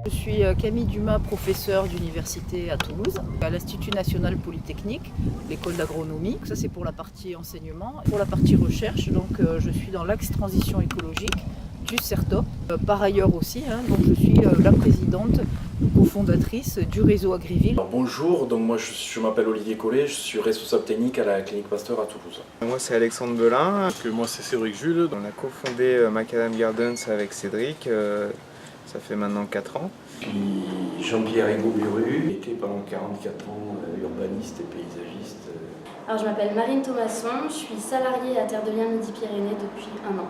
Je suis Camille Dumas, professeure d'université à Toulouse, à l'Institut national polytechnique, l'école d'agronomie. Ça c'est pour la partie enseignement. Pour la partie recherche, je suis dans l'axe transition écologique du CERTOP. Par ailleurs aussi, donc je suis la présidente cofondatrice du réseau Agriville. Alors bonjour, donc moi je m'appelle Olivier Collet, je suis responsable technique à la clinique Pasteur à Toulouse. Moi c'est Alexandre Belin. Moi c'est Cédric Jules. On a cofondé Macadam Gardens avec Cédric, ça fait maintenant 4 ans. Puis Jean-Pierre Ego-Buru, j'ai été pendant 44 ans urbaniste et paysagiste. Alors je m'appelle Marine Thomasson, je suis salariée à Terre de Liens Midi-Pyrénées depuis 1 an.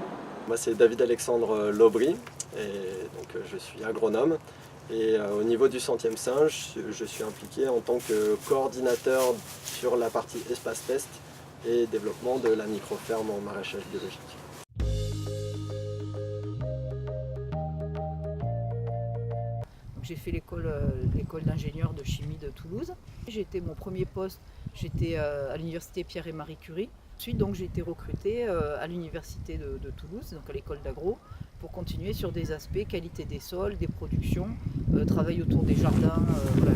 Moi c'est David-Alexandre Laubry et donc je suis agronome. Et au niveau du Centième Singe, je suis impliqué en tant que coordinateur sur la partie espace peste et développement de la microferme en maraîchage biologique. J'ai fait l'école d'ingénieur de chimie de Toulouse. Mon premier poste, j'étais à l'université Pierre et Marie Curie. Ensuite, donc, j'ai été recrutée à l'université de Toulouse, donc à l'école d'agro, pour continuer sur des aspects qualité des sols, des productions, travail autour des jardins,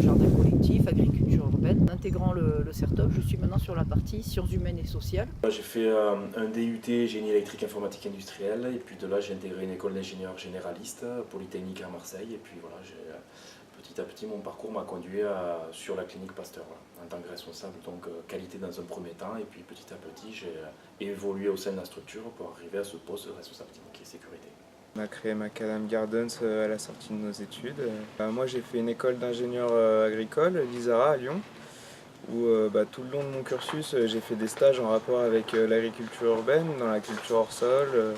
jardins collectifs, agriculture urbaine. En intégrant le CERTOP, je suis maintenant sur la partie sciences humaines et sociales. J'ai fait un DUT génie électrique informatique industrielle et puis de là j'ai intégré une école d'ingénieur généraliste polytechnique à Marseille et puis voilà, petit à petit mon parcours m'a conduit sur la clinique Pasteur en tant que responsable donc qualité dans un premier temps et puis petit à petit j'ai évolué au sein de la structure pour arriver à ce poste de responsable technique et sécurité. On a créé Macadam Gardens à la sortie de nos études. Moi j'ai fait une école d'ingénieur agricole, l'ISARA à Lyon, où tout le long de mon cursus j'ai fait des stages en rapport avec l'agriculture urbaine, dans la culture hors sol,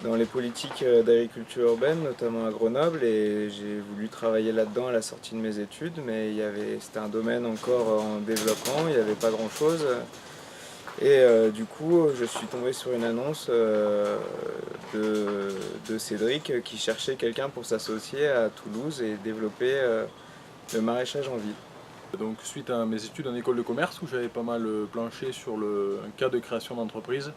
dans les politiques d'agriculture urbaine, notamment à Grenoble, et j'ai voulu travailler là-dedans à la sortie de mes études, mais c'était un domaine encore en développement, il n'y avait pas grand-chose. Et du coup, je suis tombé sur une annonce de Cédric qui cherchait quelqu'un pour s'associer à Toulouse et développer le maraîchage en ville. Donc suite à mes études en école de commerce où j'avais pas mal planché sur un cas de création d'entreprise,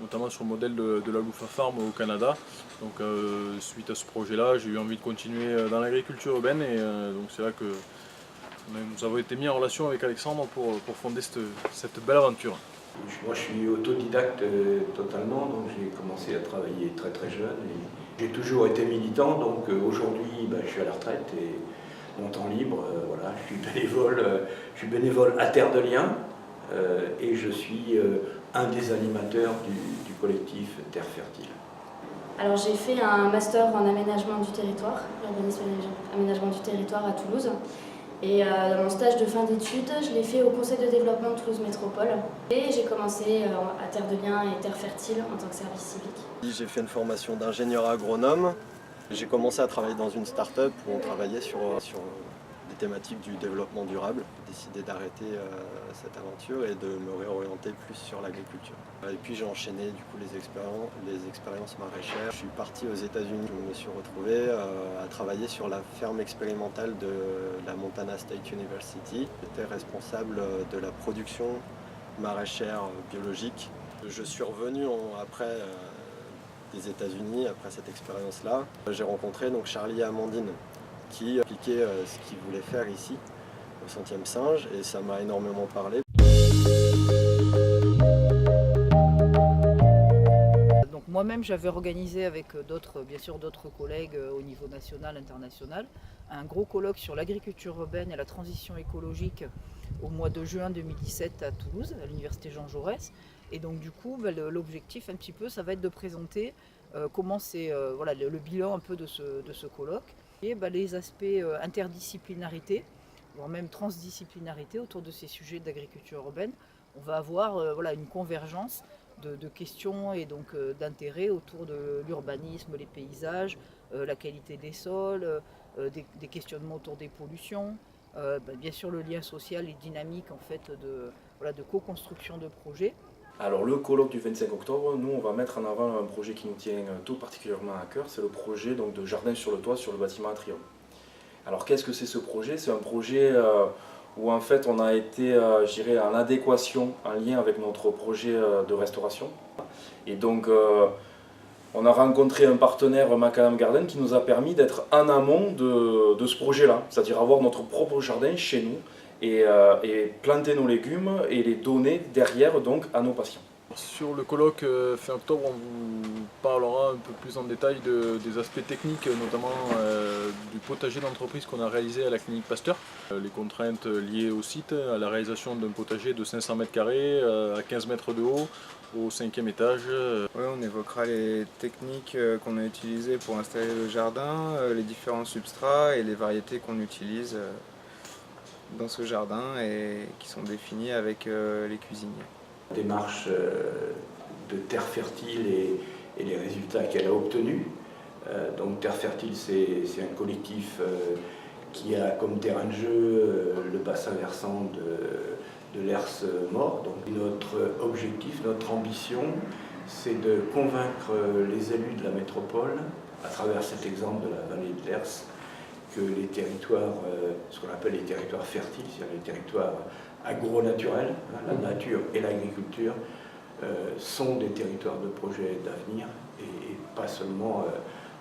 notamment sur le modèle de la Loufa Farm au Canada. Donc suite à ce projet-là, j'ai eu envie de continuer dans l'agriculture urbaine et donc c'est là que nous avons été mis en relation avec Alexandre pour fonder cette belle aventure. Moi je suis autodidacte totalement, donc j'ai commencé à travailler très très jeune et j'ai toujours été militant, donc aujourd'hui je suis à la retraite et mon temps libre, voilà, je suis bénévole à Terre de Liens et je suis un des animateurs du collectif Terre Fertile. Alors j'ai fait un master en aménagement du territoire, urbanisme et aménagement du territoire à Toulouse. Et dans mon stage de fin d'études, je l'ai fait au Conseil de développement de Toulouse Métropole. Et j'ai commencé à Terre de Liens et Terre Fertile en tant que service civique. J'ai fait une formation d'ingénieur agronome. J'ai commencé à travailler dans une start-up où on travaillait sur des thématiques du développement durable. J'ai décidé d'arrêter cette aventure et de me réorienter plus sur l'agriculture. Et puis j'ai enchaîné du coup les expériences maraîchères. Je suis parti aux États-Unis, je me suis retrouvé à travailler sur la ferme expérimentale de la Montana State University. J'étais responsable de la production maraîchère biologique. Je suis revenu après des États-Unis, après cette expérience-là. J'ai rencontré donc Charlie et Amandine qui appliquaient ce qu'ils voulaient faire ici, au Centième Singe, et ça m'a énormément parlé. Donc moi-même j'avais organisé avec bien sûr d'autres collègues au niveau national, international, un gros colloque sur l'agriculture urbaine et la transition écologique au mois de juin 2017 à Toulouse, à l'université Jean Jaurès. Et donc du coup, l'objectif un petit peu, ça va être de présenter comment c'est le bilan un peu de ce colloque et les aspects interdisciplinarité, voire même transdisciplinarité autour de ces sujets d'agriculture urbaine. On va avoir une convergence de questions et donc d'intérêts autour de l'urbanisme, les paysages, la qualité des sols, des questionnements autour des pollutions, bien sûr le lien social et dynamique en fait de co-construction de projets. Alors le colloque du 25 octobre, nous on va mettre en avant un projet qui nous tient tout particulièrement à cœur, c'est le projet donc, de jardin sur le toit sur le bâtiment Atrium. Alors qu'est-ce que c'est ce projet? C'est un projet où en fait on a été en adéquation, en lien avec notre projet de restauration. Et donc On a rencontré un partenaire, Macadam Garden, qui nous a permis d'être en amont de ce projet-là, c'est-à-dire avoir notre propre jardin chez nous et planter nos légumes et les donner derrière donc à nos patients. Sur le colloque fin octobre, on vous parlera un peu plus en détail des aspects techniques, notamment du potager d'entreprise qu'on a réalisé à la clinique Pasteur. Les contraintes liées au site, à la réalisation d'un potager de 500 m² à 15 mètres de haut, au 5e étage. Ouais, on évoquera les techniques qu'on a utilisées pour installer le jardin, les différents substrats et les variétés qu'on utilise dans ce jardin et qui sont définies avec les cuisiniers. Démarche de Terre Fertile et les résultats qu'elle a obtenus. Donc Terre Fertile, c'est un collectif qui a comme terrain de jeu le bassin versant de l'Hers Mort. Donc notre objectif, notre ambition, c'est de convaincre les élus de la métropole, à travers cet exemple de la vallée de l'Hers, que les territoires, ce qu'on appelle les territoires fertiles, c'est-à-dire les territoires agro-naturels, la nature et l'agriculture, sont des territoires de projet d'avenir et pas seulement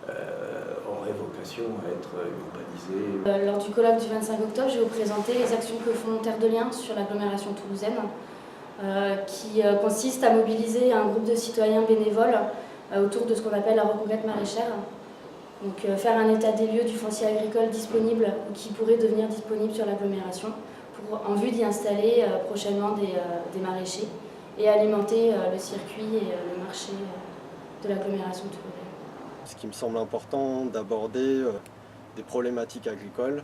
auraient vocation à être urbanisés. Lors du colloque du 25 octobre, je vais vous présenter les actions que font Terre de Liens sur l'agglomération toulousaine, qui consiste à mobiliser un groupe de citoyens bénévoles autour de ce qu'on appelle la reconquête maraîchère. Donc faire un état des lieux du foncier agricole disponible ou qui pourrait devenir disponible sur l'agglomération en vue d'y installer prochainement des maraîchers et alimenter le circuit et le marché de l'agglomération toulousaine. Ce qui me semble important d'aborder des problématiques agricoles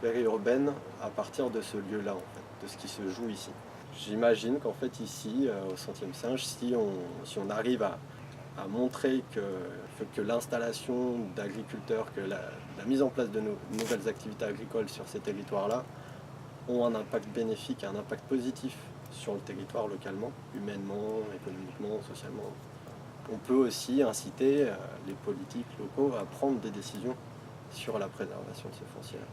périurbaines à partir de ce lieu-là, en fait, de ce qui se joue ici. J'imagine qu'en fait ici, au Centième Singe, si on arrive à montrer que l'installation d'agriculteurs, que la mise en place de nouvelles activités agricoles sur ces territoires-là ont un impact bénéfique, un impact positif sur le territoire localement, humainement, économiquement, socialement. On peut aussi inciter les politiques locaux à prendre des décisions sur la préservation de ces fonciers-là.